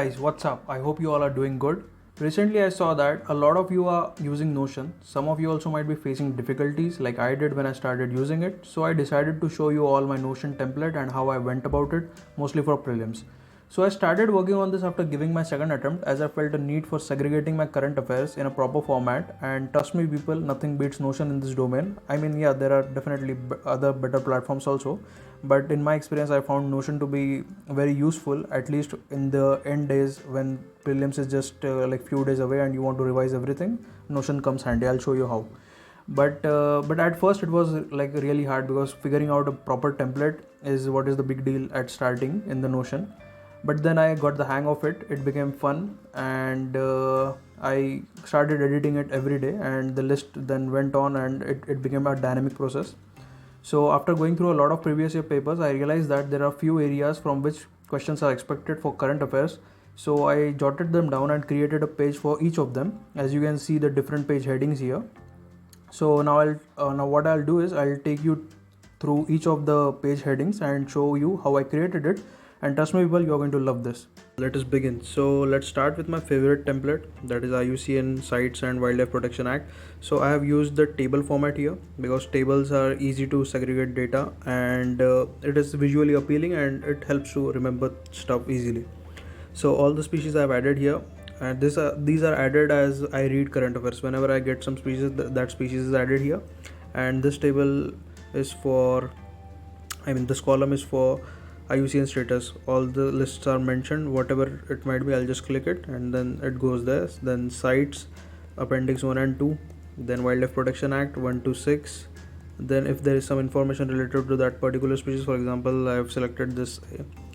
guys, what's up? I hope you all are doing good. Recently, I saw that a lot of you are using Notion. Some of you also might be facing difficulties like I did when I started using it. So I decided to show you all my Notion template and how I went about it, mostly for prelims. So I started working on this after giving my second attempt as I felt a need for segregating my current affairs in a proper format, and trust me people, nothing beats Notion in this domain. I mean, yeah, there are definitely other better platforms also, but in my experience I found Notion to be very useful, at least in the end days when prelims is just like few days away and you want to revise everything. Notion comes handy. I'll show you how. But at first it was like really hard because figuring out a proper template is what is the big deal at starting in the Notion. But then I got the hang of it. It became fun, and I started editing it every day, and the list then went on, and it became a dynamic process. So after going through a lot of previous year papers, I realized that there are few areas from which questions are expected for current affairs. So I jotted them down and created a page for each of them. As you can see the different page headings here. So now what I'll do is I'll take you through each of the page headings and show you how I created it. And trust me people, you're going to love this. Let us begin. So let's start with my favorite template, that is IUCN Sites and Wildlife Protection Act. So I have used the table format here because tables are easy to segregate data, and it is visually appealing and it helps to remember stuff easily. So all the species I've added here, and these are added as I read current affairs. Whenever I get some species, that species is added here. And this table is for, this column is for IUCN status. All the lists are mentioned, whatever it might be. I'll just click it and then it goes there. Then sites, appendix 1 and 2, then Wildlife Protection Act 1 to 6. Then if there is some information related to that particular species, for example, I have selected this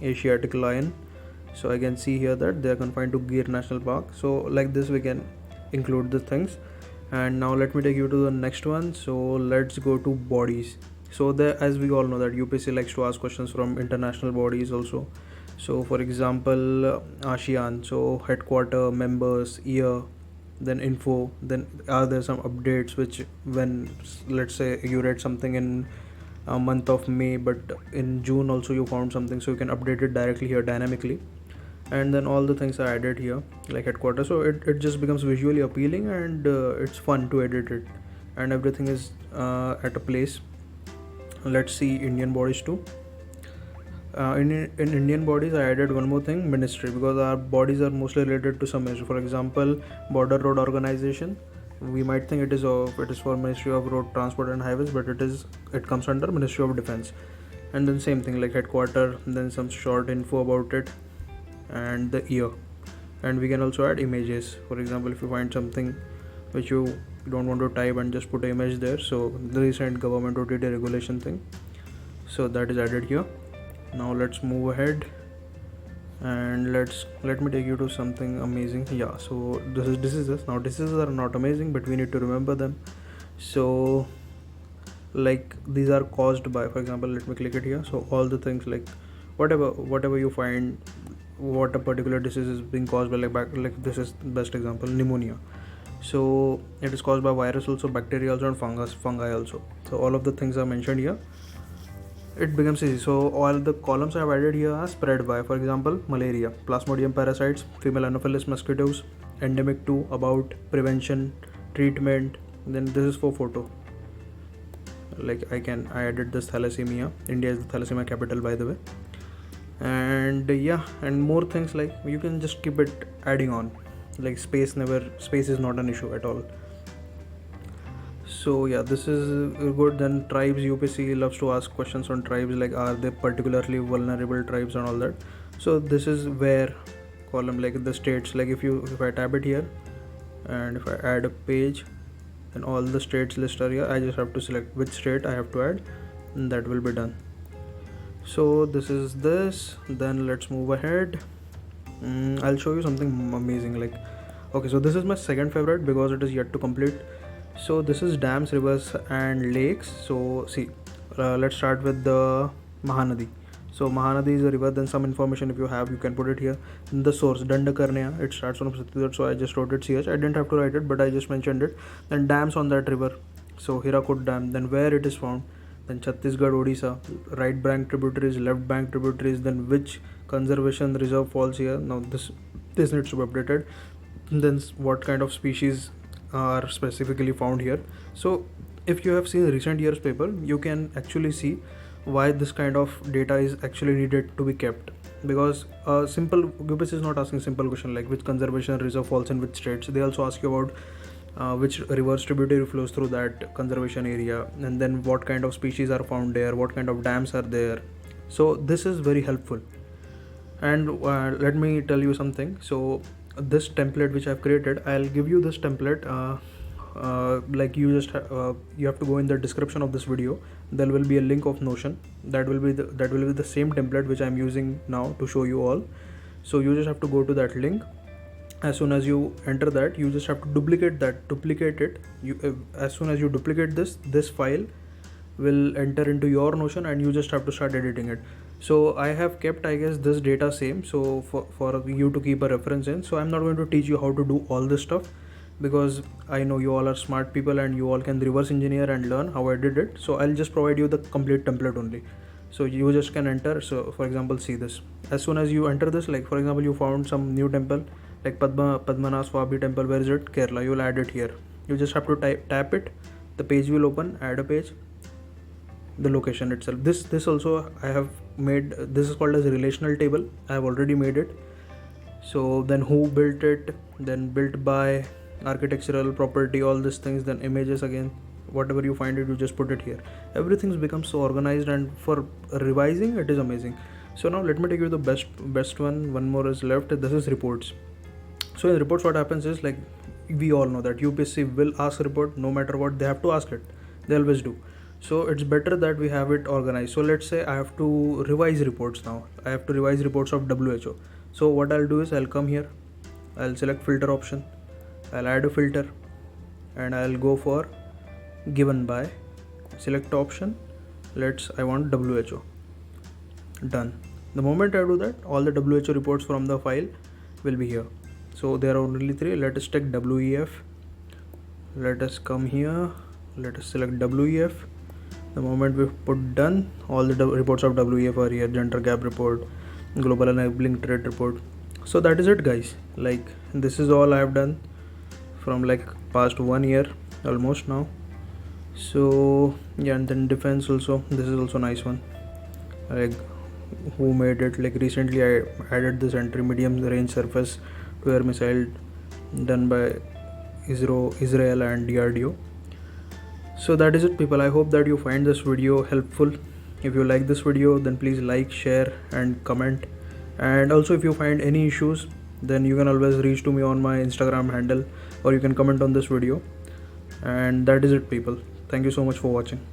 Asiatic lion, so I can see here that they are confined to Gir National Park. So like this we can include the things. And now let me take you to the next one. So let's go to bodies. So there, as we all know, that UPSC likes to ask questions from international bodies also. So for example, ASEAN, so headquarter, members, year, then info, then are there some updates which, when let's say you read something in a month of May, but in June also you found something, so you can update it directly here dynamically. And then all the things are added here like headquarters, so it just becomes visually appealing, and it's fun to edit it, and everything is at a place. Let's see Indian bodies too. In Indian bodies I added one more thing, ministry, because our bodies are mostly related to some ministry. For example, Border Road Organization, we might think it is for Ministry of Road Transport and Highways, but it comes under Ministry of Defense. And then same thing like headquarter, then some short info about it, and the year. And we can also add images. For example, if you find something which you don't want to type and just put an image there, so the recent government OTT regulation thing, so that is added here. Now let's move ahead, and let me take you to something amazing. Yeah, so this is this. Now diseases are not amazing, but we need to remember them. So like these are caused by, for example, let me click it here. So all the things like whatever you find, what a particular disease is being caused by, like this is the best example, pneumonia. So it is caused by virus also, bacteria also, and fungi also. So all of the things are mentioned here. It becomes easy. So all the columns I have added here are spread by, for example, malaria, plasmodium parasites, female anopheles mosquitoes, endemic to, about, prevention, treatment. Then this is for photo. Like I added this thalassemia. India is the thalassemia capital, by the way. And yeah, and more things, like you can just keep it adding on. Like space is not an issue at all. So yeah, this is good. Then tribes, UPSC loves to ask questions on tribes, like are they particularly vulnerable tribes and all that. So this is where column, like the states, like if I tab it here and if I add a page, then all the states list are here. I just have to select which state I have to add, and that will be done. So this is this. Then let's move ahead. I'll show you something amazing. Like, okay, so this is my second favorite because it is yet to complete. So this is dams, rivers and lakes. So see, let's start with the Mahanadi. So Mahanadi is a river. Then some information if you have, you can put it here. In the source, Dandakarnya, it starts from Chhattisgarh, so I just wrote it CH. I didn't have to write it, but I just mentioned it. Then dams on that river, so Hirakud Dam. Then where it is found, then Chhattisgarh, Odisha, right bank tributaries, left bank tributaries, then which conservation reserve falls here. Now this this needs to be updated. And then what kind of species are specifically found here. So if you have seen recent years paper, you can actually see why this kind of data is actually needed to be kept, because simple UPSC is not asking simple question like which conservation reserve falls in which states. They also ask you about which river tributary flows through that conservation area, and then what kind of species are found there, what kind of dams are there. So this is very helpful. And let me tell you something. So this template which I've created, I'll give you this template. Like you have to go in the description of this video. There will be a link of Notion. That will be the same template which I'm using now to show you all. So you just have to go to that link. As soon as you enter that, you just have to duplicate it. As soon as you duplicate this file will enter into your Notion, and you just have to start editing it. So I have kept, I guess, this data same, so for you to keep a reference in. So I'm not going to teach you how to do all this stuff, because I know you all are smart people and you all can reverse engineer and learn how I did it. So I'll just provide you the complete template only. So you just can enter. So for example, see this. As soon as you enter this, like for example, you found some new temple like Padmanath Swami temple. Where is it? Kerala. You'll add it here. You just have to tap it. The page will open. Add a page. The location itself. This also I have made. This is called as a relational table. I have already made it. So then who built it? Then built by, architectural, property, all these things. Then images again. Whatever you find it, you just put it here. Everything's become so organized, and for revising it is amazing. So now let me take you the best one. One more is left. This is reports. So in reports, what happens is, like we all know that UPSC will ask report no matter what. They have to ask it. They always do. So it's better that we have it organized. So let's say I have to revise reports now. I have to revise reports of WHO. So what I'll do is I'll come here. I'll select filter option. I'll add a filter, and I'll go for given by. Select option. I want WHO. Done. The moment I do that, all the WHO reports from the file will be here. So there are only 3. Let us take WEF. Let us come here. Let us select WEF. The moment we put done, all the reports of WEF are here. Gender gap report, global enabling trade report. So that is it, guys. Like this is all I have done from like past 1 year almost now. So yeah, and then defense also. This is also a nice one. Like who made it? Like recently I added this entry, medium range surface to air missile, done by Israel and DRDO. So that is it, people. I hope that you find this video helpful. If you like this video, then please like, share and comment. And also if you find any issues, then you can always reach to me on my Instagram handle, or you can comment on this video. And that is it, people. Thank you so much for watching.